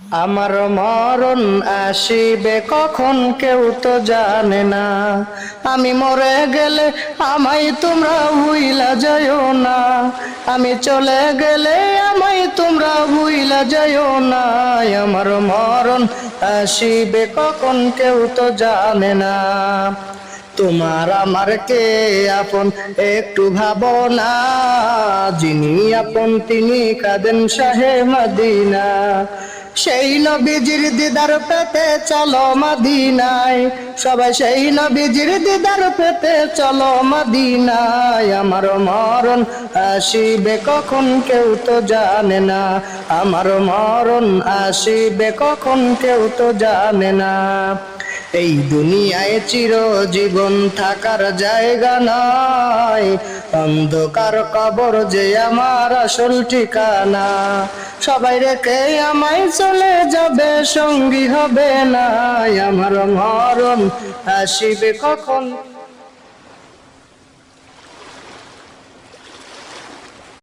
আমার মরণ আসিবে কখন কেউ তো জানে না। আমি মরে গেলে আমায় তোমরা ভুইলা যাইও না। আমি চলে গেলে আমায় তোমরা ভুইলা যাইও না। আমার মরণ আসিবে কখন কেউ তো জানে না। তোমার আমার কে আপন একটু ভাবো না। যিনি আপন তিনি কাঁদেন শাহে মদিনা। সেই নবীজির দিদার পেতে চলো মদিনায়, সবাই সেই নবীজির দিদার পেতে চলো মদিনায়। আমার মরণ আসিবে কখন কেউ তো জানে না। আমার মরণ আসিবে কখন কেউ তো জানে না। এই দুনিয়ায় চিরজীবন থাকার জায়গা নয়, অন্ধকার কবর যে আমার আসল ঠিকানা। সবাই রেখে আমায় চলে যাবে, সঙ্গী হবে না। আমার মরণ আসিবে কখন।